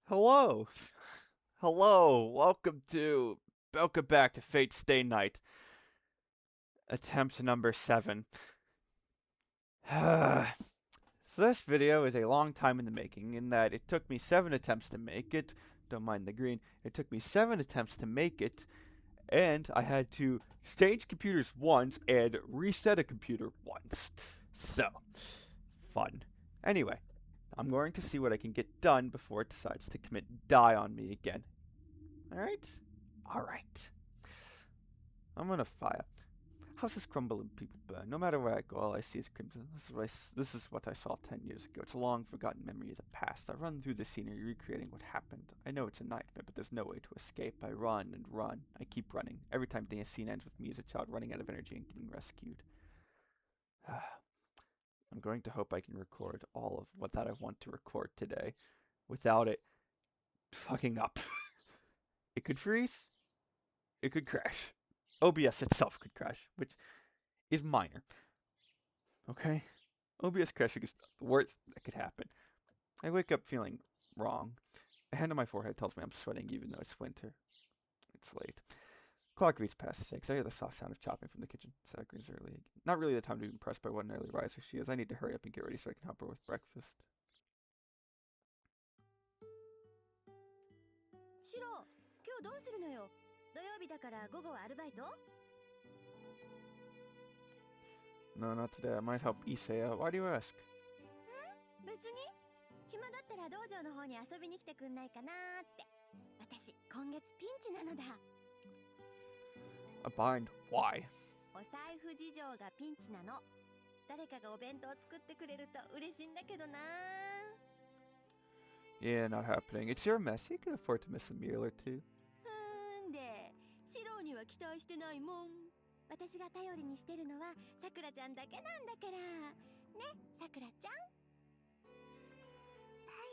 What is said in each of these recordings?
Hello. Hello. Welcome back to Fate Stay Night. Attempt number 7. So this video is a long time in the making in that it took me 7 attempts to make it. Don't mind the green. It took me 7 attempts to make it, and I had to change computers once and reset a computer once. So, fun. Anyway, I'm going to see what I can get done before it decides to die on me again. Alright? Alright. I'm gonna fire. Houses crumble and people burn. No matter where I go, all I see is crimson. This is what I saw 10 years ago. It's a long forgotten memory of the past. I run through the scenery recreating what happened. I know it's a nightmare, but there's no way to escape. I run and run. I keep running. Every time the scene ends with me as a child running out of energy and getting rescued. I'm going to hope I can record all of what that I want to record today without it fucking up. It could freeze. It could crash. OBS itself could crash, which is minor. Okay? OBS crashing is the worst that could happen. I wake up feeling wrong. A hand on my forehead tells me I'm sweating even though it's winter. It's late. Clock reads past 6. I hear the soft sound of chopping from the kitchen. Sakure's early. Not really the time to be impressed by what an early riser she is. I need to hurry up and get ready so I can help her with breakfast. Shirou, 今日どうするのよ。土曜日だから午後はアルバイト? No, not today. I might help Issei out. Why do you ask? 別に暇だったら道場の方に遊びに来てくんないかなーって。私、今月ピンチなのだ。A bind? Why? お財布事情がピンチなの。誰かがお弁当作ってくれると嬉しいんだけどな。Yeah, not happening. It's your mess. You can afford to miss a meal or two. で、シロウには期待してないもん。私が頼りにしてるのはさくらちゃんだけなんだから。ね、さくらちゃん。は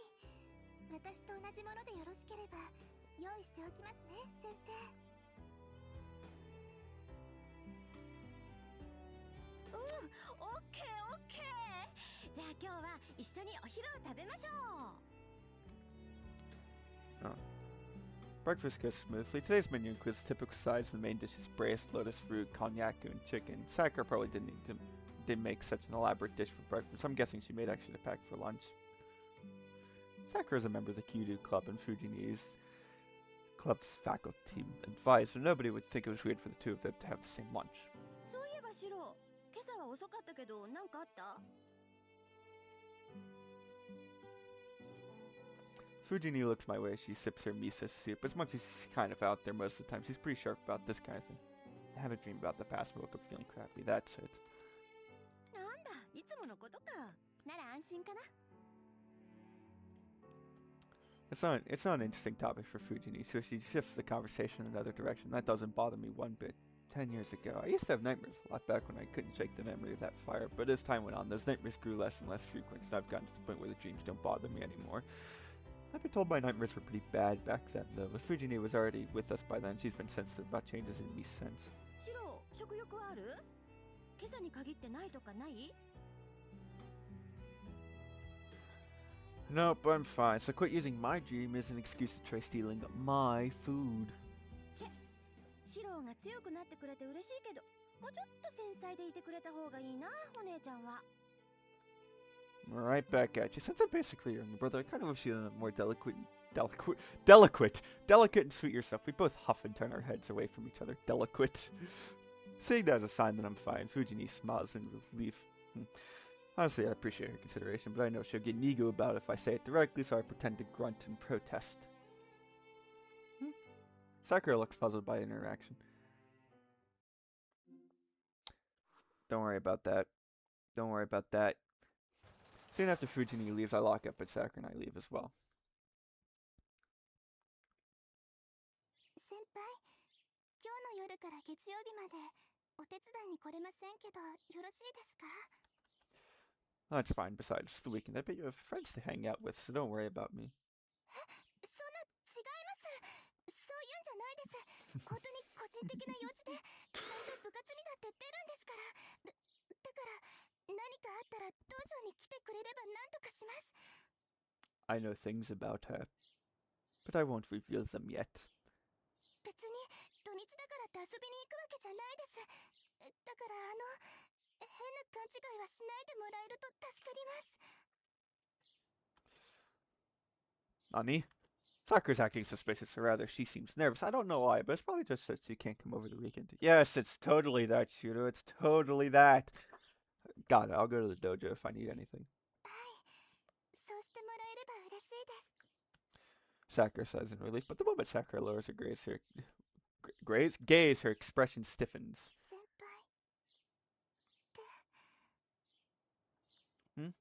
い。私と同じものでよろしければ用意しておきますね、先生。オッケーオッケー。じゃあ今日は一緒にお昼を食べましょう。Oh. Breakfast goes smoothly. Today's menu includes typical sides. The main dish is braised lotus root, konyaku, and chicken. Sakura probably didn't make such an elaborate dish for breakfast. I'm guessing she made extra to pack for lunch. Sakura is a member of the Kyudo Club and Fujini's club's faculty advisor. Nobody would think it was weird for the two of them to have the same lunch. そういえばシロウ、今朝は遅かったけど何かあった？ Fujini looks my way as she sips her miso soup. As much as she's kind of out there most of the time, she's pretty sharp about this kind of thing. I had a dream about the past and woke up feeling crappy. That's it. なんだ、いつものことか。なら安心かな。It's not an interesting topic for Fujini, so she shifts the conversation in another direction. That doesn't bother me one bit. 10 years ago, I used to have nightmares a lot back when I couldn't shake the memory of that fire, but as time went on, those nightmares grew less and less frequent, and I've gotten to the point where the dreams don't bother me anymore. I've been told my nightmares were pretty bad back then, though. If Fujini was already with us by then, she's been sensitive about changes in me since. シロウ、食欲はある？今朝に限ってないとかない？ Nope, I'm fine. So quit using my dream as an excuse to try stealing my food. シロウが強くなってくれて嬉しいけど、もうちょっと繊細でいてくれた方がいいな、お姉ちゃんは。Right back at you. Since I'm basically your younger brother, I kind of wish you had a more delicate and sweet yourself. We both huff and turn our heads away from each other. Delicate. Seeing that as a sign that I'm fine, Fujini smiles in relief. Honestly, I appreciate her consideration, but I know she'll get an ego about it if I say it directly, so I pretend to grunt and protest. Sakura looks puzzled by the interaction. Don't worry about that. Don't worry about that. Soon after Fujini leaves, I lock up, but Sakura and I leave as well. 先輩、今日の夜から月曜日までお手伝いに来れませんけど、よろしいですか? That's fine. Besides, it's the weekend. I bet you have friends to hang out with, so don't worry about me. そんな、違います。そういうんじゃないです。本当に個人的な用事で、ちゃんと部活にだって出るんですから。だから、何かあったら道場に来てくれれば何とかします。I know things about her. but I won't reveal them yet. 別に土日だからって遊びに行くわけじゃないです。だから変な勘違いはしないでもらえると助かります。Nani? Sakura's acting suspicious, or rather, she seems nervous. I don't know why, but it's probably just that she can't come over the weekend. Yes, it's totally that, Shirou. It's totally that. Got it. I'll go to the dojo if I need anything. はい、そうしてもらえれば嬉しいです。 Sakura sighs in relief, but the moment Sakura lowers her gaze, her expression stiffens. 先輩って。 Hmm?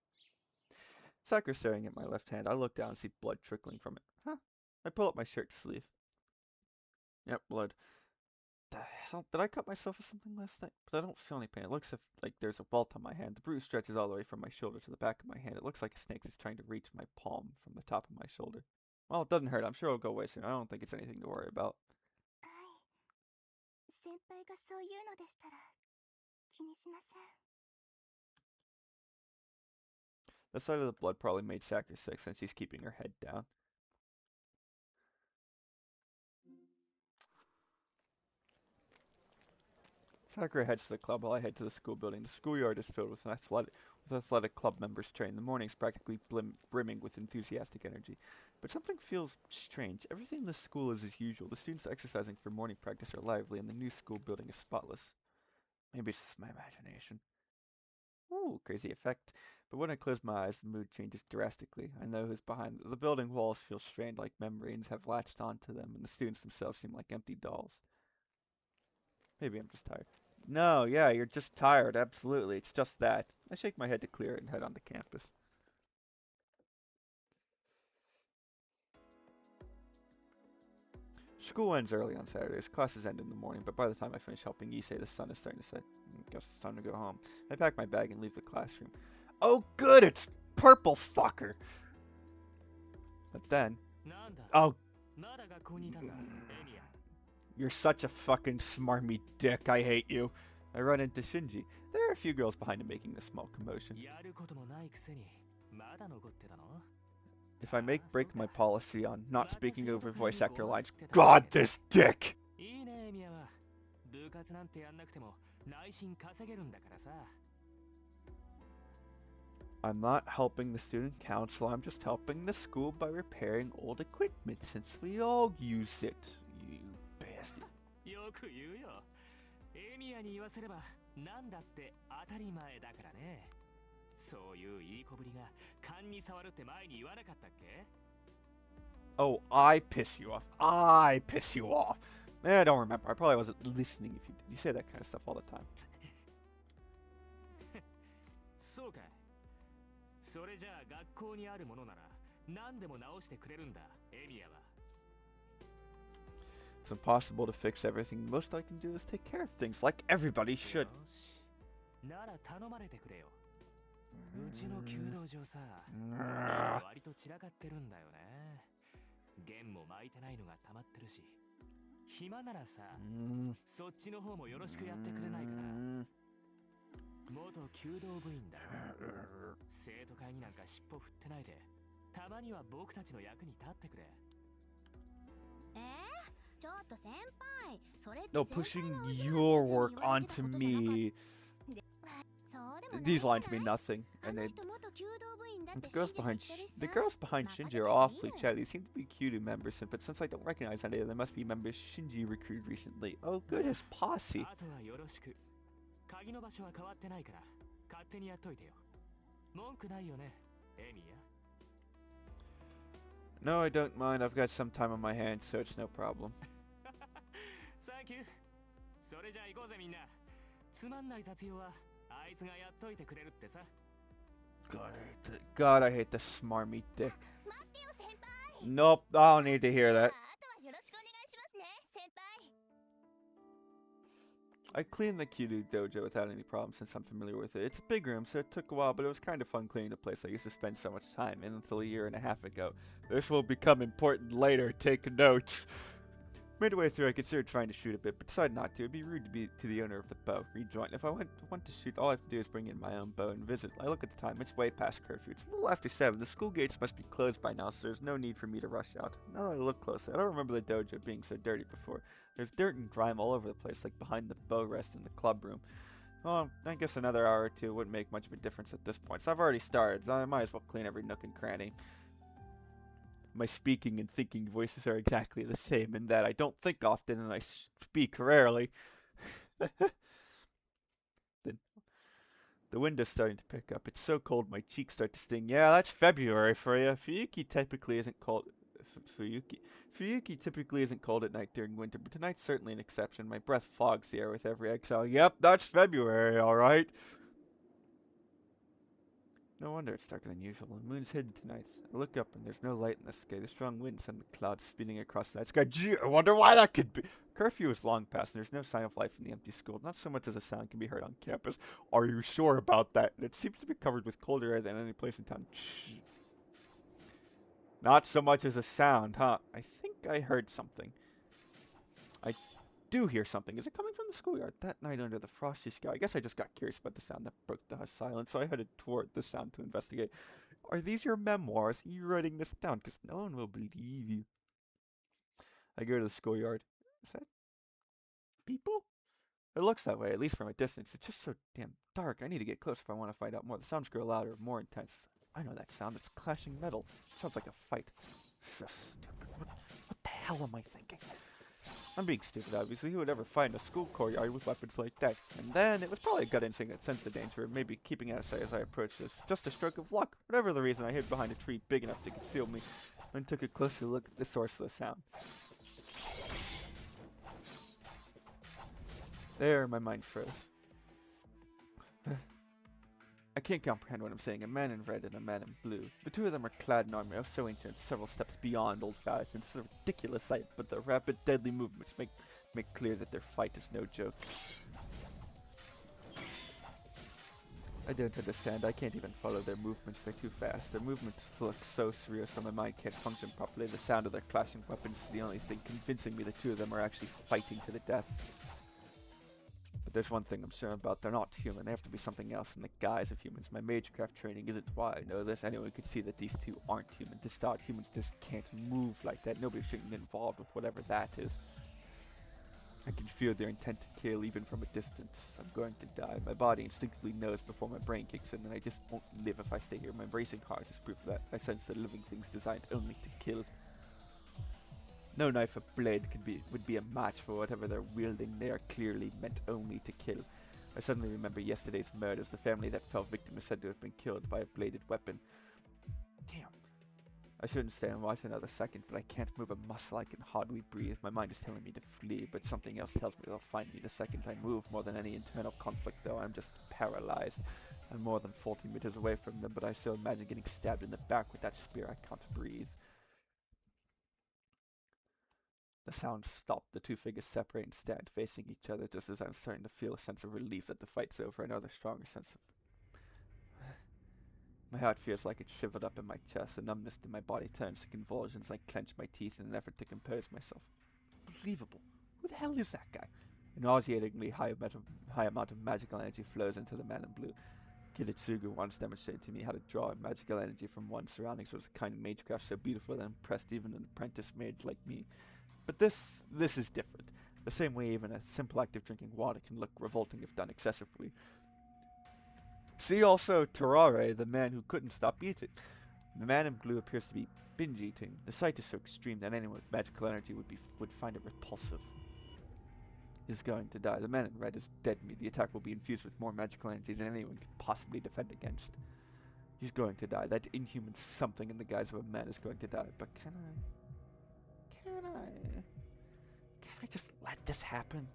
Sakura's staring at my left hand. I look down and see blood trickling from it. Huh? I pull up my shirt sleeve. Yep, blood. The hell? Did I cut myself with something last night? But I don't feel any pain. It looks like there's a welt on my hand. The bruise stretches all the way from my shoulder to the back of my hand. It looks like a snake is trying to reach my palm from the top of my shoulder. Well, it doesn't hurt. I'm sure it'll go away soon. I don't think it's anything to worry about. はい、先輩がそう言うのでしたら気にしません。 The sight of the blood probably made Sakura sick since she's keeping her head down. Sakura heads to the club while I head to the school building. The schoolyard is filled with athletic club members training. The morning's practically brimming with enthusiastic energy. But something feels strange. Everything in the school is as usual. The students exercising for morning practice are lively, and the new school building is spotless. Maybe it's just my imagination. Ooh, crazy effect. But when I close my eyes, the mood changes drastically. I know who's behind. The building walls feel strained like memories have latched onto them, and the students themselves seem like empty dolls. Maybe I'm just tired. No, yeah, you're just tired. Absolutely. It's just that. I shake my head to clear it and head onto campus. School ends early on Saturdays. Classes end in the morning, but by the time I finish helping Issei, the sun is starting to set. Guess it's time to go home. I pack my bag and leave the classroom. Oh, good! It's purple fucker! But then... Oh... You're such a fucking smarmy dick. I hate you. I run into Shinji. There are a few girls behind him making a small commotion. If I break my policy on not speaking over voice actor lines, God, this dick! I'm not helping the student council, I'm just helping the school by repairing old equipment since we all use it, you bastard. よく言うよ。エミヤに言わせればなんだって当たり前だからね。そういういい子ぶりが勘に触るって前に言わなかったっけ? Oh, I piss you off. I piss you off. I don't remember. I probably wasn't listening if you did. You say that kind of stuff all the time. そうか。それじゃあ学校にあるものなら何でも直してくれるんだ、エミヤは。It's impossible to fix everything. The most I can do is take care of things like everybody should. なら頼まれてくれよ。うちの弓道場さ、割と散らかってるんだよね。弦も巻いてないのが溜まってるし。暇ならさ、そっちの方もよろしくやってくれないかな。元弓道部員だよ。生徒会になんか尻尾振ってないで、たまには僕たちの役に立ってくれ。ちょっと先輩、それって No, pushing your work onto me. These lines mean nothing, and the girls behind Shinji are awfully chatty. They seem to be Kyudo members, but since I don't recognize any of them, they must be members Shinji recruited recently. Oh, good, his posse. 鍵の場所は変わってないから勝手にやっといてよ。文句ないよね、エミヤ。No, I don't mind. I've got some time on my hands, so it's no problem. Thank you. それじゃあ行こうぜみんな。つまんない雑用はあいつがやっといてくれるってさ。God, I hate the smarmy dick. Nope, I don't need to hear that. I cleaned the Kyudo dojo without any problem since I'm familiar with it. It's a big room, so it took a while, but it was kind of fun cleaning the place I used to spend so much time in until a year and a half ago. This will become important later. Take notes. Midway through, I considered trying to shoot a bit, but decided not to. It'd be rude to be to the owner of the bow. Rejoin. If I want to shoot, all I have to do is bring in my own bow and visit. I look at the time. It's way past curfew. It's a little after 7. The school gates must be closed by now, so there's no need for me to rush out. Now that I look closer, I don't remember the dojo being so dirty before. There's dirt and grime all over the place, like behind the bow rest in the club room. Well, I guess another hour or two wouldn't make much of a difference at this point, so I've already started. I might as well clean every nook and cranny. My speaking and thinking voices are exactly the same in that I don't think often and I speak rarely. The window's starting to pick up. It's so cold my cheeks start to sting. Yeah, that's February for you. Fuyuki typically isn't cold. Fuyuki typically isn't cold at night during winter, but tonight's certainly an exception. My breath fogs the air with every exhale. Yep, that's February, all right. No wonder it's darker than usual. The moon's hidden tonight. I look up and there's no light in the sky. The strong wind sends the clouds spinning across the night sky. Gee, I wonder why that could be. Curfew is long past and there's no sign of life in the empty school. Not so much as a sound can be heard on campus. Are you sure about that? It seems to be covered with colder air than any place in town. Not so much as a sound, huh? I think I heard something. I do hear something. Is it coming from the schoolyard? That night under the frosty sky. I guess I just got curious about the sound that broke the hushed silence, so I headed toward the sound to investigate. Are these your memoirs? Are you writing this down? Because no one will believe you. I go to the schoolyard. Is that people? It looks that way, at least from a distance. It's just so damn dark. I need to get close if I want to find out more. The sounds grow louder, more intense. I know that sound. It's clashing metal. It sounds like a fight. So stupid. What the hell am I thinking? I'm being stupid, obviously. Who would ever find a school courtyard with weapons like that? And then, it was probably a gut instinct that sensed the danger, maybe keeping out of sight as I approached this. Just a stroke of luck. Whatever the reason, I hid behind a tree big enough to conceal me, and took a closer look at the source of the sound. There, my mind froze. I can't comprehend what I'm saying. A man in red and a man in blue. The two of them are clad in armor, so ancient, several steps beyond old-fashioned. It's a ridiculous sight, but their rapid, deadly movements make clear that their fight is no joke. I don't understand. I can't even follow their movements. They're too fast. Their movements look so surreal, so my mind can't function properly. The sound of their clashing weapons is the only thing convincing me the two of them are actually fighting to the death. But there's one thing I'm sure about. They're not human. They have to be something else in the guise of humans. My magecraft training isn't why I know this. Anyone could see that these two aren't human. To start, humans just can't move like that. Nobody shouldn't get involved with whatever that is. I can feel their intent to kill even from a distance. I'm going to die. My body instinctively knows before my brain kicks in, and I just won't live if I stay here. My racing heart is proof of that. I sense that living things designed only to kill. No knife or blade would be a match for whatever they're wielding. They are clearly meant only to kill. I suddenly remember yesterday's murders. The family that fell victim is said to have been killed by a bladed weapon. Damn. I shouldn't stay and watch another second, but I can't move a muscle. I can hardly breathe. My mind is telling me to flee, but something else tells me they'll find me the second I move. More than any internal conflict, though, I'm just paralyzed. I'm more than 40 meters away from them, but I still imagine getting stabbed in the back with that spear. I can't breathe. The sound stopped. The two figures separate and stand facing each other just as I'm starting to feel a sense of relief that the fight's over. Another stronger sense of... My heart feels like it's shivered up in my chest. The numbness in my body turns to convulsions. I clench my teeth in an effort to compose myself. Unbelievable. Who the hell is that guy? A nauseatingly high amount of magical energy flows into the man in blue. Kiritsugu once demonstrated to me how to draw magical energy from one's surroundings. It was a kind of magecraft so beautiful that impressed even an apprentice mage like me. But this is different. The same way even a simple act of drinking water can look revolting if done excessively. See also Terare, the man who couldn't stop eating. The man in blue appears to be binge eating. The sight is so extreme that anyone with magical energy would find it repulsive. He's going to die. The man in red is dead meat. The attack will be infused with more magical energy than anyone could possibly defend against. He's going to die. That inhuman something in the guise of a man is going to die. But can I just let this happen?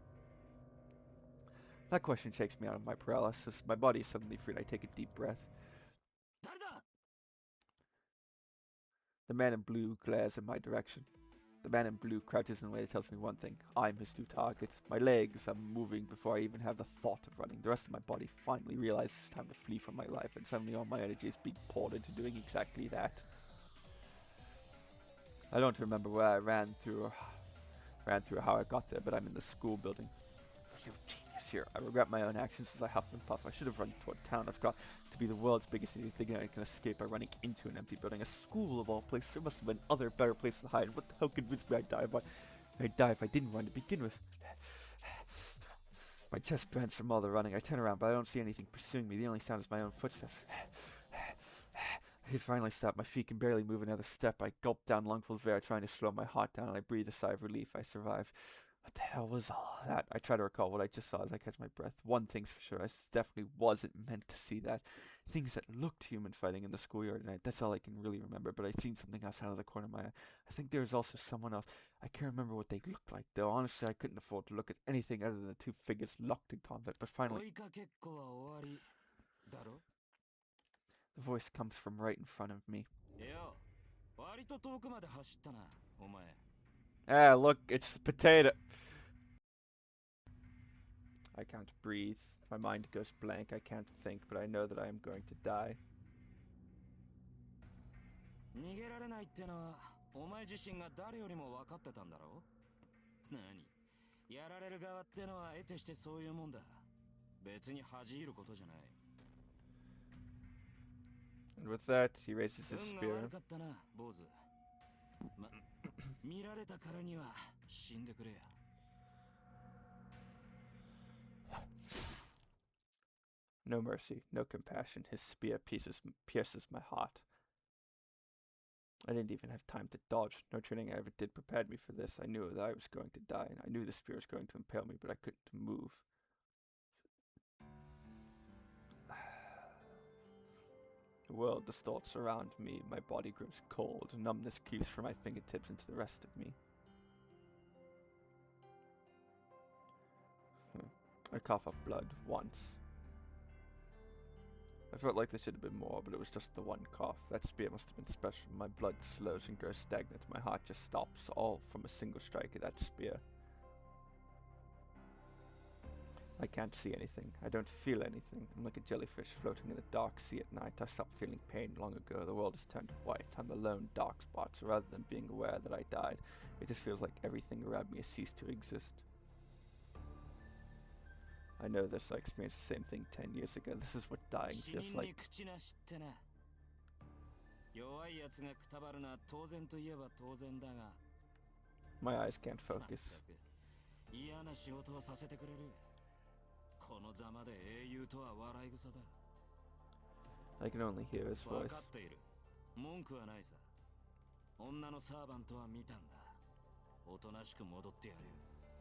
That question shakes me out of my paralysis. My body is suddenly freed. I take a deep breath. The man in blue glares in my direction. The man in blue crouches in a way that tells me one thing. I'm his new target. My legs are moving before I even have the thought of running. The rest of my body finally realizes it's time to flee from my life, and suddenly all my energy is being poured into doing exactly that. I don't remember where I ran through ran through how I got there, but I'm in the school building. You genius here. I regret my own actions as I huff and puff. I should have run toward town. I've got to be the world's biggest idiot, thinking I can escape by running into an empty building. A school of all places. There must have been other, better places to hide. What the hell convinced me I'd die if I didn't run to begin with? My chest burns from all the running. I turn around, but I don't see anything pursuing me. The only sound is my own footsteps. I finally stop. My feet can barely move another step. I gulp down lungfuls of air, trying to slow my heart down, and I breathe a sigh of relief. I survive. What the hell was all that? I try to recall what I just saw as I catch my breath. One thing's for sure, I definitely wasn't meant to see that. Things that looked human fighting in the schoolyard tonight. That's all I can really remember, but I'd seen something else out of the corner of my eye. I think there was also someone else. I can't remember what they looked like, though. Honestly, I couldn't afford to look at anything other than the two figures locked in combat, but finally, the voice comes from right in front of me. Ah, look, it's the potato. I can't breathe. My mind goes blank. I can't think, but I know that I am going to die. And with that, he raises his spear. No mercy, no compassion. His spear pierces my heart. I didn't even have time to dodge. No training I ever did prepared me for this. I knew that I was going to die, and I knew the spear was going to impale me, but I couldn't move. The world distorts around me. My body grows cold. Numbness creeps from my fingertips into the rest of me. I cough up blood once. I felt like there should have been more, but it was just the one cough. That spear must have been special. My blood slows and grows stagnant. My heart just stops, all from a single strike of that spear. I can't see anything. I don't feel anything. I'm like a jellyfish floating in a dark sea at night. I stopped feeling pain long ago. The world has turned white. I'm the lone dark spot, so rather than being aware that I died, it just feels like everything around me has ceased to exist. I know this. I experienced the same thing 10 years ago. This is what dying feels like. My eyes can't focus. I can only hear his voice.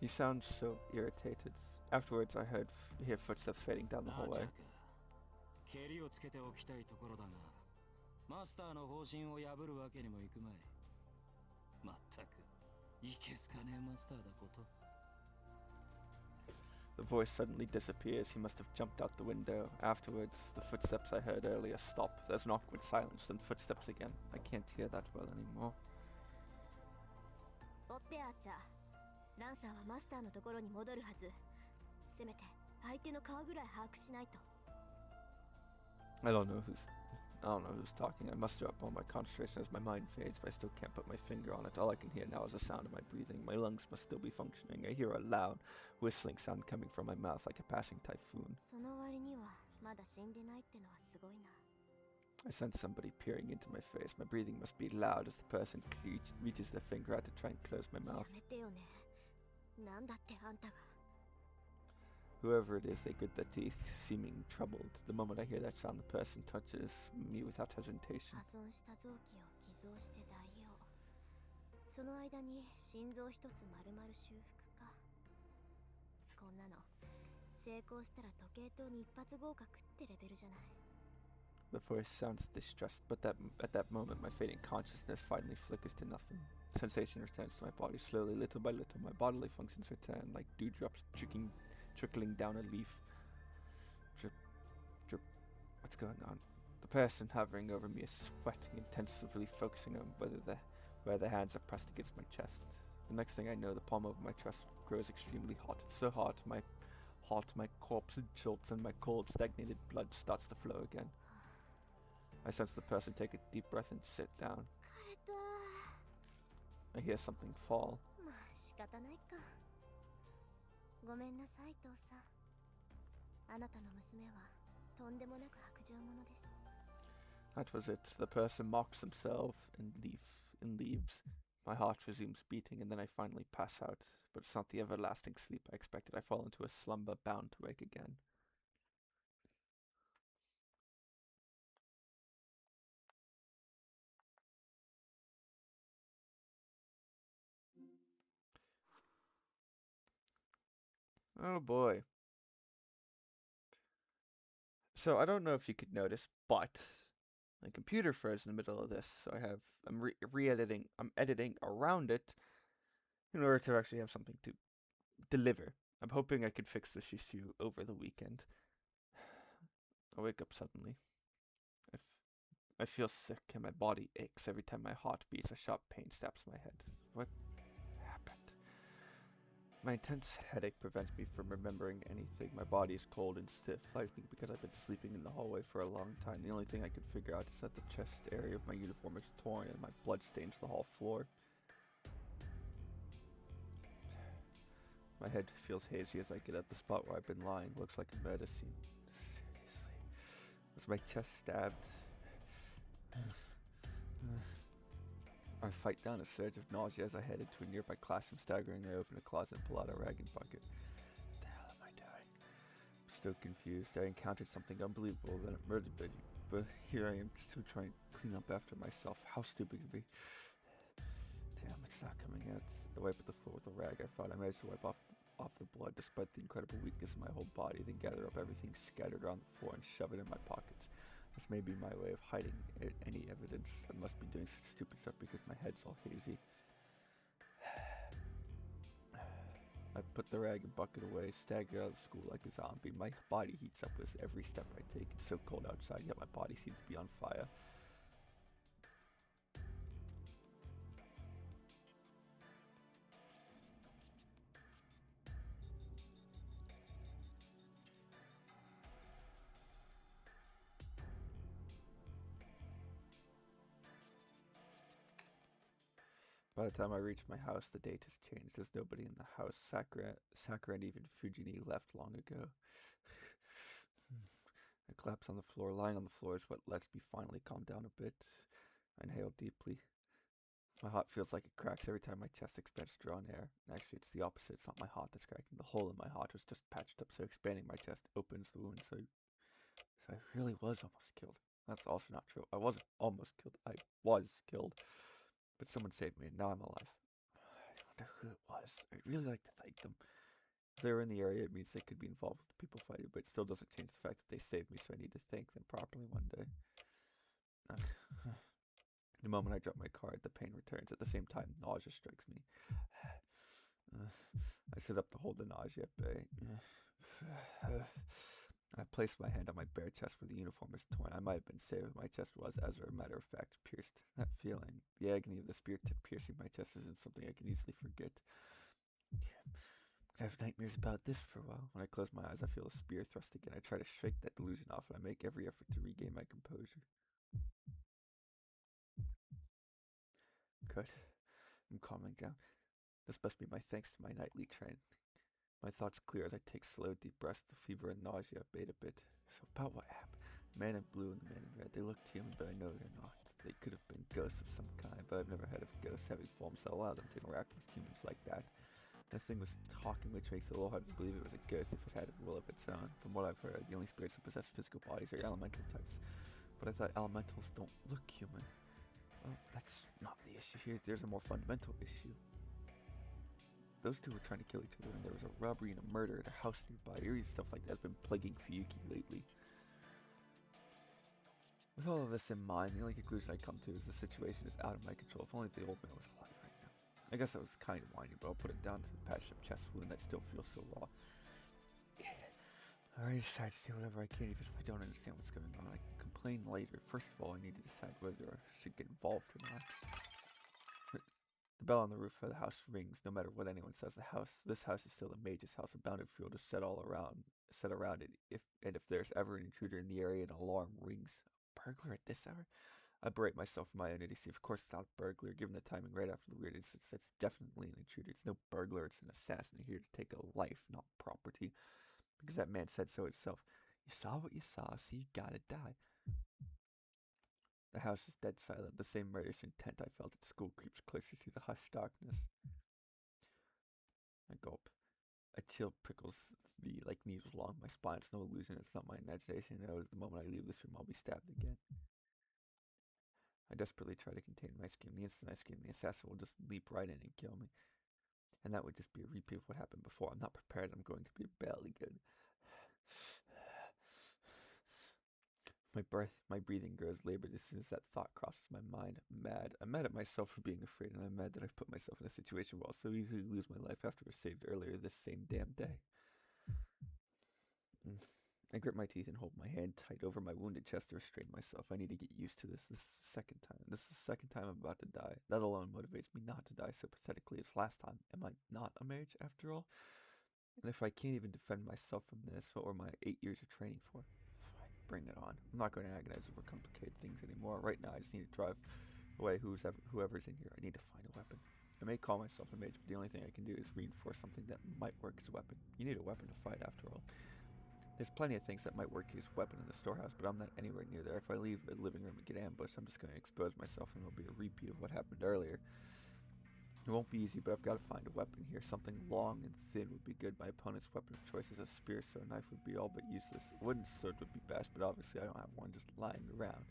He sounds so irritated. Afterwards, I hear footsteps fading down the hallway. The voice suddenly disappears. He must have jumped out the window. Afterwards, the footsteps I heard earlier stop. There's an awkward silence, then footsteps again. I can't hear that well anymore. I don't know who's talking. I muster up all my concentration as my mind fades, but I still can't put my finger on it. All I can hear now is the sound of my breathing. My lungs must still be functioning. I hear a loud, whistling sound coming from my mouth like a passing typhoon. I sense somebody peering into my face. My breathing must be loud as the person reaches their finger out to try and close my mouth. Whoever it is, they grit their teeth, seeming troubled. The moment I hear that sound, the person touches me without hesitation. The voice sounds distressed, but at that moment, my fading consciousness finally flickers to nothing. Sensation returns to my body slowly, little by little. My bodily functions return, like dewdrops trickling down a leaf. Drip, drip. What's going on? The person hovering over me is sweating intensively, focusing on where their hands are pressed against my chest. The next thing I know, the palm over my chest grows extremely hot. It's so hot, my corpse jolts and my cold, stagnated blood starts to flow again. I sense the person take a deep breath and sit down. I hear something fall. 仕方ないか。ごめんなさい、父さん。あなたの娘はとんでもなく薄情者です。 That was it. The person mocks himself and leaves. My heart resumes beating, and then I finally pass out. But it's not the everlasting sleep I expected. I fall into a slumber bound to wake again. Oh boy. So I don't know if you could notice, but my computer froze in the middle of this. So I'm re-editing. I'm editing around it in order to actually have something to deliver. I'm hoping I could fix this issue over the weekend. I wake up suddenly. I feel sick and my body aches every time my heart beats. A sharp pain stabs my head. What happened? My intense headache prevents me from remembering anything. My body is cold and stiff, likely because I've been sleeping in the hallway for a long time. The only thing I can figure out is that the chest area of my uniform is torn and my blood stains the hall floor. My head feels hazy as I get at the spot where I've been lying. Looks like a murder scene. Seriously. Was my chest stabbed? I fight down a surge of nausea as I head into a nearby classroom. Staggering, I open a closet and pull out a rag and bucket. What the hell am I doing? I'm still confused. I encountered something unbelievable, then it murdered me. But here I am, still trying to clean up after myself. How stupid to be. Damn, it's not coming out. I wipe at the floor with a rag. I thought I managed to wipe off the blood despite the incredible weakness in my whole body, then gather up everything scattered around the floor and shove it in my pockets. This may be my way of hiding any evidence. I must be doing such stupid stuff because my head's all hazy. I put the rag and bucket away, stagger out of school like a zombie. My body heats up with every step I take. It's so cold outside, yet my body seems to be on fire. By the time I reach my house, the date has changed. There's nobody in the house. Sakura and even Fujini left long ago. I collapse on the floor. Lying on the floor is what lets me finally calm down a bit. I inhale deeply. My heart feels like it cracks every time my chest expands to draw in air. Actually, it's the opposite. It's not my heart that's cracking. The hole in my heart was just patched up, so expanding my chest opens the wound. So I really was almost killed. That's also not true. I wasn't almost killed. I was killed. But someone saved me, and now I'm alive. I wonder who it was. I'd really like to thank them. If they were in the area, it means they could be involved with the people fighting, but it still doesn't change the fact that they saved me, so I need to thank them properly one day. The moment I drop my card, the pain returns. At the same time, nausea strikes me. I sit up to hold the nausea at bay. I place my hand on my bare chest where the uniform is torn. I might have been saved if my chest was, as a matter of fact, pierced. That feeling, the agony of the spear tip piercing my chest, isn't something I can easily forget. I have nightmares about this for a while. When I close my eyes, I feel a spear thrust again. I try to shake that delusion off, and I make every effort to regain my composure. Good. I'm calming down. This must be my thanks to my nightly training. My thoughts clear as I take slow, deep breaths. The fever and nausea abate a bit. So about what happened? The man in blue and the man in red. They look human, but I know they're not. They could have been ghosts of some kind, but I've never heard of ghosts having forms that allow them to interact with humans like that. That thing was talking, which makes it a little hard to believe it was a ghost if it had a will of its own. From what I've heard, the only spirits that possess physical bodies are elemental types. But I thought elementals don't look human. Well, that's not the issue here. There's a more fundamental issue. Those two were trying to kill each other, and there was a robbery and a murder at a house nearby. Eerie stuff like that has been plaguing Fuyuki lately. With all of this in mind, the only conclusion I come to is the situation is out of my control. If only the old man was alive right now. I guess I was kind of whiny, but I'll put it down to the patched up chest wound that still feels so raw. I already decided to do whatever I can, even if I don't understand what's going on. I can complain later. First of all, I need to decide whether I should get involved or not. The bell on the roof of the house rings. No matter what anyone says, this house is still the mage's house. A bounded field is set around it. If there's ever an intruder in the area, an alarm rings. A burglar at this hour? I berate myself for my own idiocy. Of course, it's not a burglar. Given the timing right after the weird incident, it's definitely an intruder. It's no burglar. It's an assassin here to take a life, not property. Because that man said so itself. You saw what you saw, so you gotta die. The house is dead silent. The same murderous intent I felt at school creeps closer through the hushed darkness. I gulp. A chill prickles the like needles along my spine. It's no illusion. It's not my imagination. I know the moment I leave this room, I'll be stabbed again. I desperately try to contain my scream. The instant I scream, the assassin will just leap right in and kill me. And that would just be a repeat of what happened before. I'm not prepared. I'm going to be badly good. My breathing grows labored as soon as that thought crosses my mind. I'm mad. I'm mad at myself for being afraid, and I'm mad that I've put myself in a situation where I'll so easily lose my life after it was saved earlier this same damn day. I grip my teeth and hold my hand tight over my wounded chest to restrain myself. I need to get used to this. This is the second time. This is the second time I'm about to die. That alone motivates me not to die so pathetically as last time. Am I not a mage after all? And if I can't even defend myself from this, what were my 8 years of training for? Fine, bring it on. I'm not going to agonize over complicated things anymore. Right now, I just need to drive away whoever's in here. I need to find a weapon. I may call myself a mage, but the only thing I can do is reinforce something that might work as a weapon. You need a weapon to fight, after all. There's plenty of things that might work as a weapon in the storehouse, but I'm not anywhere near there. If I leave the living room and get ambushed, I'm just going to expose myself, and it'll be a repeat of what happened earlier. It won't be easy, but I've got to find a weapon here. Something long and thin would be good. My opponent's weapon of choice is a spear, so a knife would be all but useless. A wooden sword would be best, but obviously I don't have one just lying around.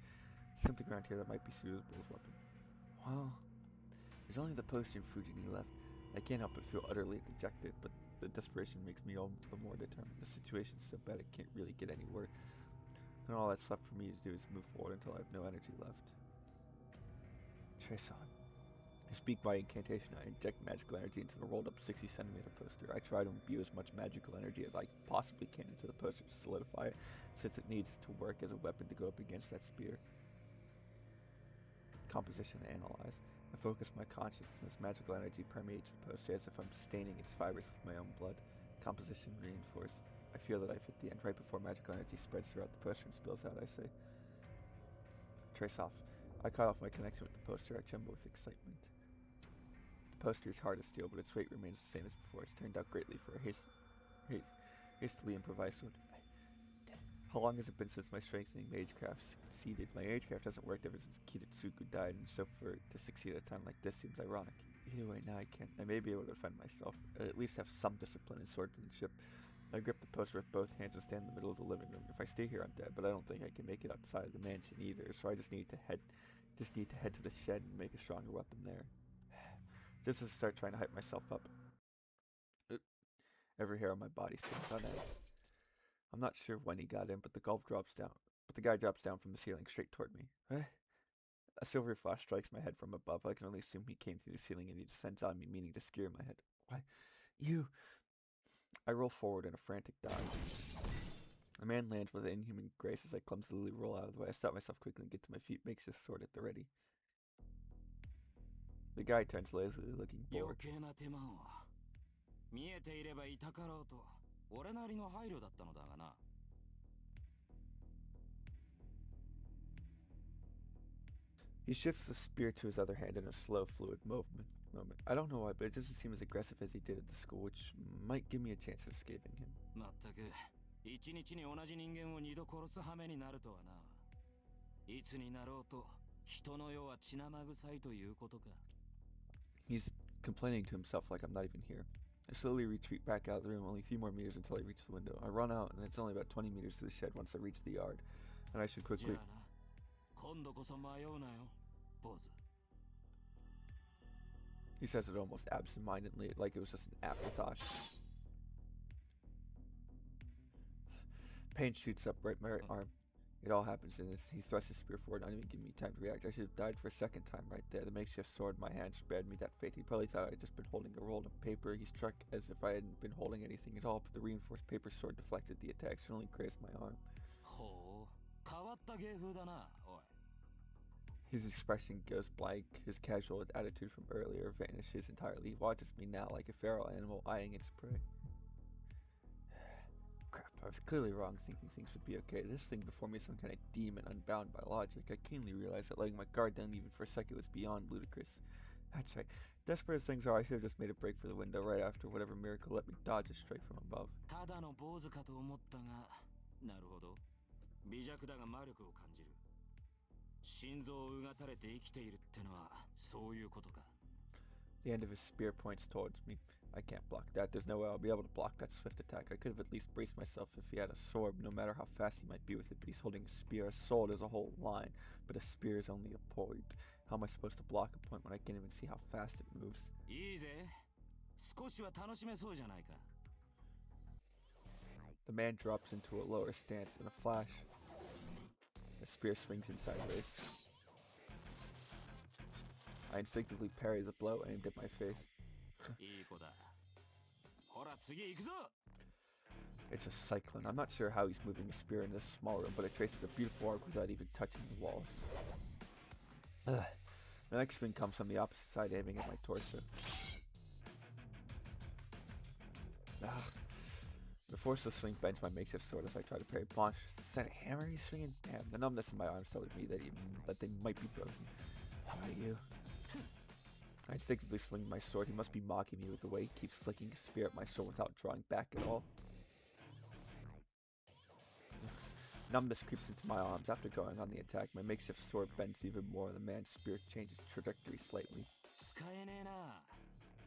Something around here that might be suitable as a weapon. Well, there's only the poster and Fujini left. I can't help but feel utterly dejected, but the desperation makes me all the more determined. The situation's so bad it can't really get any worse. And all that's left for me to do is move forward until I have no energy left. Trace on. I speak my incantation. I inject magical energy into the rolled up 60 centimeter poster. I try to imbue as much magical energy as I possibly can into the poster to solidify it, since it needs to work as a weapon to go up against that spear. Composition analyze. I focus my consciousness. Magical energy permeates the poster as if I'm staining its fibers with my own blood. Composition reinforce. I feel that I've hit the end. Right before magical energy spreads throughout the poster and spills out, I say, trace off. I cut off my connection with the poster. I tremble with excitement. The poster is hard as steel, but its weight remains the same as before. It's turned out greatly for a hastily improvised sword. How long has it been since my strengthening magecraft succeeded? My magecraft hasn't worked ever since Kitetsugu died, and so for it to succeed at a time like this seems ironic. Either way, now I may be able to defend myself, at least have some discipline in swordsmanship. I grip the poster with both hands and stand in the middle of the living room. If I stay here, I'm dead, but I don't think I can make it outside of the mansion either, so I just need to head to the shed and make a stronger weapon there. Just as I start trying to hype myself up, every hair on my body stands on end. I'm not sure when he got in, but the guy drops down from the ceiling straight toward me. A silvery flash strikes my head from above. I can only assume he came through the ceiling and he descends on me, meaning to skewer my head. Why, you... I roll forward in a frantic dive. The man lands with inhuman grace as I clumsily roll out of the way. I stop myself quickly and get to my feet, makeshift sword at the ready. The guy turns lazily, looking bored. He shifts the spear to his other hand in a slow, fluid moment. I don't know why, but it doesn't seem as aggressive as he did at the school, which might give me a chance of escaping him. He's complaining to himself like I'm not even here. I slowly retreat back out of the room, only a few more meters until I reach the window. I run out, and it's only about 20 meters to the shed once I reach the yard, and I should quickly... He says it almost absent-mindedly, like it was just an afterthought. Pain shoots up my right arm. It all happens, and he thrusts his spear forward, not even giving me time to react. I should have died for a second time right there. The makeshift sword in my hand spared me that fate. He probably thought I had just been holding a roll of paper. He struck as if I hadn't been holding anything at all, but the reinforced paper sword deflected the attack, so it only grazed my arm. His expression goes blank. His casual attitude from earlier vanishes entirely. He watches me now like a feral animal eyeing its prey. Crap, I was clearly wrong thinking things would be okay. This thing before me is some kind of demon unbound by logic. I keenly realized that letting my guard down even for a second was beyond ludicrous. That's right. Desperate as things are, I should have just made a break for the window right after whatever miracle let me dodge a strike from above. ただの坊主かと思ったが、なるほど。微弱だが魔力を感じる。心臓をうがたれて生きているってのはそういうことか。The end of his spear points towards me. I can't block that. There's no way I'll be able to block that swift attack. I could have at least braced myself if he had a sword, no matter how fast he might be with it, but he's holding a spear. A sword is a whole line, but a spear is only a point. How am I supposed to block a point when I can't even see how fast it moves? いいぜ。少しは楽しめそうじゃないか。The man drops into a lower stance. In a flash, the spear swings in sideways. I instinctively parry the blow aimed at my face. いい子だ。ほら次行くぞ。 It's a cyclone. I'm not sure how he's moving a spear in this small room, but it traces a beautiful arc without even touching the walls. Ugh. The next swing comes from the opposite side, aiming at my torso. Ugh. The force of the swing bends my makeshift sword as I try to parry. Blanche, is that a hammer he's swinging? Damn, the numbness in my arms telling me that they might be broken. How about you? I instinctively swing my sword. He must be mocking me with the way he keeps flicking his spear at my sword without drawing back at all. Numbness creeps into my arms. After going on the attack, my makeshift sword bends even more and the man's spear changes trajectory slightly. 使えねえな。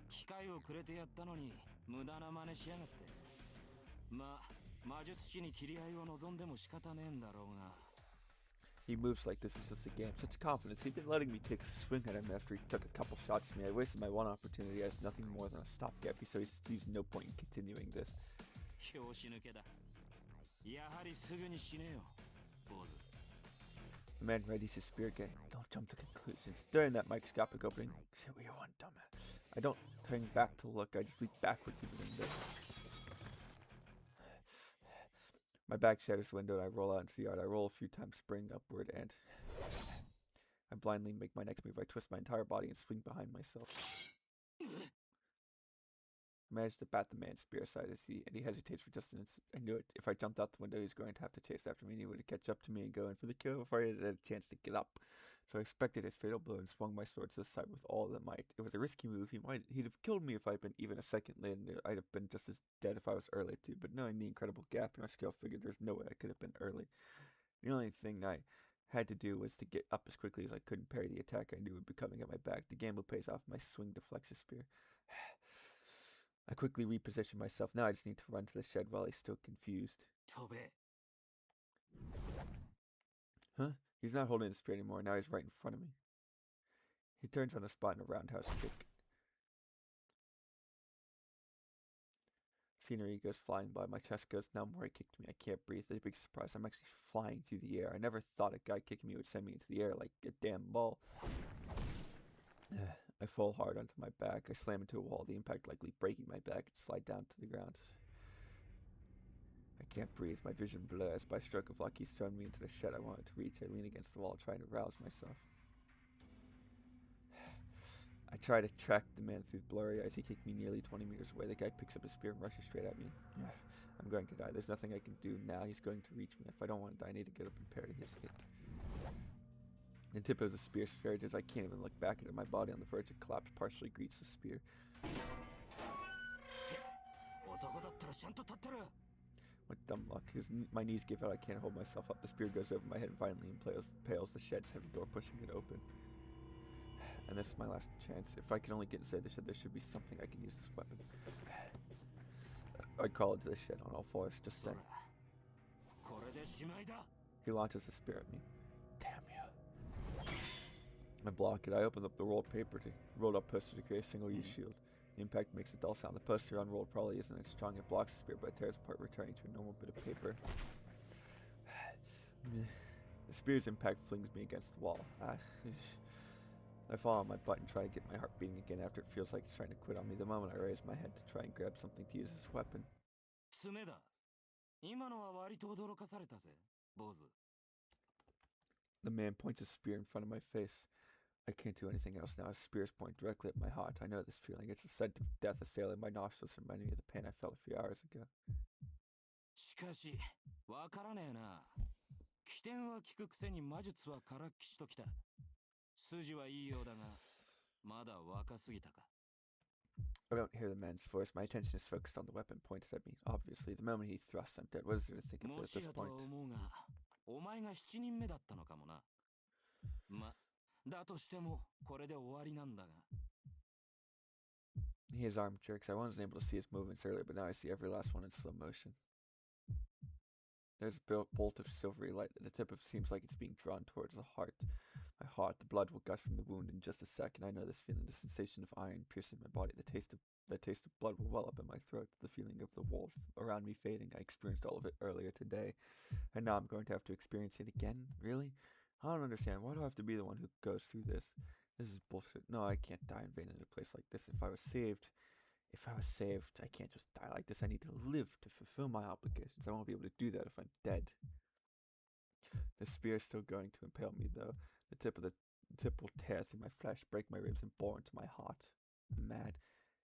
機械をくれてやったのに無駄な真似しやがって。まあ、魔術師に切り合いを望んでも仕方ねえんだろうが。 He moves like this is just a game. Such confidence. He'd been letting me take a swing at him after he took a couple shots at me. I wasted my one opportunity as nothing more than a stopgap, so he sees no point in continuing this. 拍子抜けだ。やはりすぐに死ねよ、坊主。 The man readies his spear again. Don't jump to conclusions. During that microscopic opening, say what you want, dumbass. I don't turn back to look. I just leap backward through the window. My back shatters the window and I roll out into the yard. I roll a few times, spring upward, and I blindly make my next move. I twist my entire body and swing behind myself. I manage to bat the man's spear aside and he hesitates for just an instant. I knew it. If I jumped out the window, he was going to have to chase after me and he would catch up to me and go in for the kill before I had a chance to get up. So I expected his fatal blow and swung my sword to the side with all the might. It was a risky move. He'd have killed me if I'd been even a second late, and I'd have been just as dead if I was early too. But knowing the incredible gap in our skill, I figured there's no way I could have been early. The only thing I had to do was to get up as quickly as I could and parry the attack I knew would be coming at my back. The gamble pays off. My swing deflects his spear. I quickly reposition myself. Now I just need to run to the shed while he's still confused. 飛べ。 Huh? He's not holding the spear anymore. Now he's right in front of me. He turns on the spot in a roundhouse kick. Scenery goes flying by. My chest goes numb where he kicked me. I can't breathe. It's a big surprise. I'm actually flying through the air. I never thought a guy kicking me would send me into the air like a damn ball. I fall hard onto my back. I slam into a wall, the impact likely breaking my back and slide down to the ground. I can't breathe. My vision blurs. By a stroke of luck, he's thrown me into the shed I wanted to reach. I lean against the wall, trying to rouse myself. I try to track the man through the blurry eyes. He kicked me nearly 20 meters away. The guy picks up his spear and rushes straight at me. I'm going to die. There's nothing I can do now. He's going to reach me. If I don't want to die, I need to get up and parry his hit. The tip of the spear as I can't even look back at it. My body on the verge of collapse partially greets the spear. What dumb luck. My knees give out. I can't hold myself up. The spear goes over my head and violently impales the shed's heavy door, pushing it open. And this is my last chance. If I can only get inside the shed, there should be something I can use this weapon. I crawl into the shed on all fours, just then. He launches the spear at me. Damn you. I block it. I open up the rolled up poster to create a single-use shield. The impact makes a dull sound. The poster unrolled probably isn't as strong. It blocks the spear, but it tears apart, returning to a normal bit of paper. The spear's impact flings me against the wall. I fall on my butt and try to get my heart beating again after it feels like it's trying to quit on me. The moment I raise my head to try and grab something to use as a weapon. The man points his spear in front of my face. I can't do anything else now. His spears point directly at my heart. I know this feeling. It's the scent of death assailing my nostrils, reminding me of the pain I felt a few hours ago. しかし、わからねえな。起点は聞くくせに魔術はからっきしときた。筋はいいようだが、まだ若すぎたか。I don't hear the man's voice. My attention is focused on the weapon pointed at me. Obviously, the moment he thrusts, I'm dead. What is there to think of も at し this やと point? は思うが、お前が7人目だったのかもな。ま、だとしても、これで終わりなんだが。His arm jerks. I wasn't able to see his movements earlier, but now I see every last one in slow motion. There's a bolt of silvery light at the tip of seems like it's being drawn towards the heart. My heart, the blood will gush from the wound in just a second. I know this feeling, the sensation of iron piercing my body, the taste of blood will well up in my throat, the feeling of the wolf around me fading. I experienced all of it earlier today, and now I'm going to have to experience it again? Really? I don't understand. Why do I have to be the one who goes through this? This is bullshit. No, I can't die in vain in a place like this. If I was saved, I can't just die like this. I need to live to fulfill my obligations. I won't be able to do that if I'm dead. The spear is still going to impale me, though. The tip will tear through my flesh, break my ribs, and bore into my heart. I'm mad.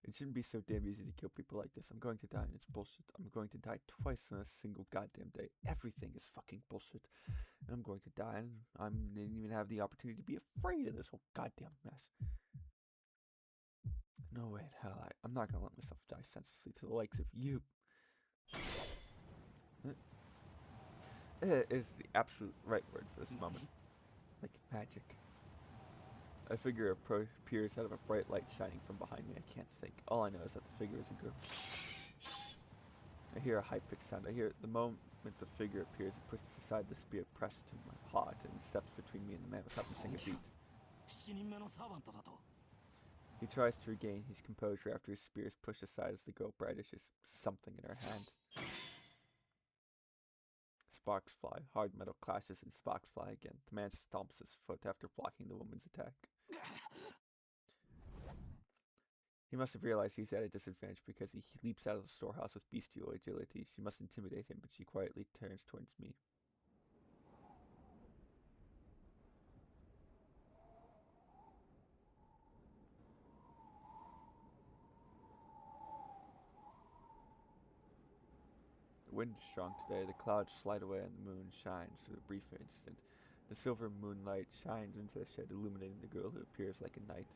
It shouldn't be so damn easy to kill people like this. I'm going to die, and it's bullshit. I'm going to die twice in a single goddamn day. Everything is fucking bullshit. And I'm going to die, and I didn't even have the opportunity to be afraid of this whole goddamn mess. No way in hell. I'm not gonna let myself die senselessly to the likes of you. It is the absolute right word for this moment. Like magic. A figure appears out of a bright light shining from behind me. I can't think. All I know is that the figure is a girl. I hear a high-pitched sound. I hear the moment the figure appears, it pushes aside the spear pressed to my heart and steps between me and the man without missing a beat. He tries to regain his composure after his spear is pushed aside as the girl brandishes something in her hand. Sparks fly. Hard metal clashes and sparks fly again. The man stomps his foot after blocking the woman's attack. He must have realized he's at a disadvantage because he leaps out of the storehouse with bestial agility. She must intimidate him, but she quietly turns towards me. The wind is strong today. The clouds slide away and the moon shines for a brief instant. The silver moonlight shines into the shed, illuminating the girl who appears like a knight.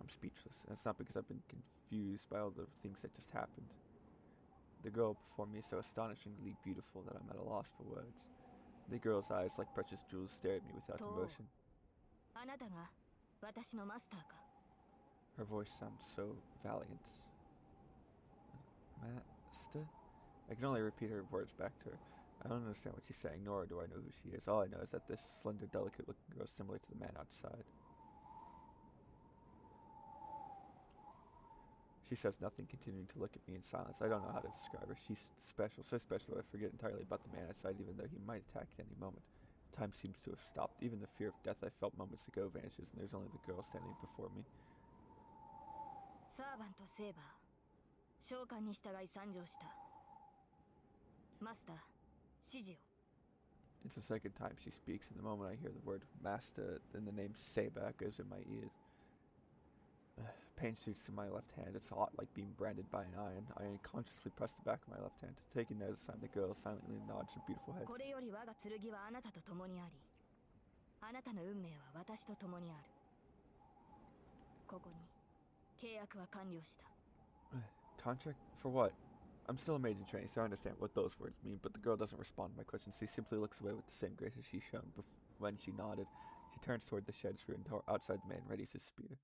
I'm speechless, and it's not because I've been confused by all the things that just happened. The girl before me is so astonishingly beautiful that I'm at a loss for words. The girl's eyes, like precious jewels, stare at me without emotion. Her voice sounds so valiant. Master? I can only repeat her words back to her. I don't understand what she's saying, nor do I know who she is. All I know is that this slender, delicate-looking girl is similar to the man outside. She says nothing, continuing to look at me in silence. I don't know how to describe her. She's special, so special that I forget entirely about the man outside, even though he might attack at any moment. Time seems to have stopped. Even the fear of death I felt moments ago vanishes, and there's only the girl standing before me. It's the second time she speaks, and the moment I hear the word master, then the name Seiba goes in my ears. Pain shoots through my left hand. It's hot, like being branded by an iron. I unconsciously press the back of my left hand. Taking that as a sign, the girl silently nods her beautiful head. Contract? For what? I'm still a mage in training, so I understand what those words mean, but the girl doesn't respond to my question. She simply looks away with the same grace as she's shown when she nodded. She turns toward the shed through and outside the man readies his spear.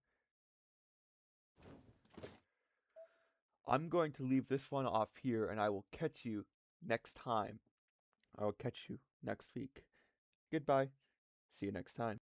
I'm going to leave this one off here, and I will catch you next time. I will catch you next week. Goodbye. See you next time.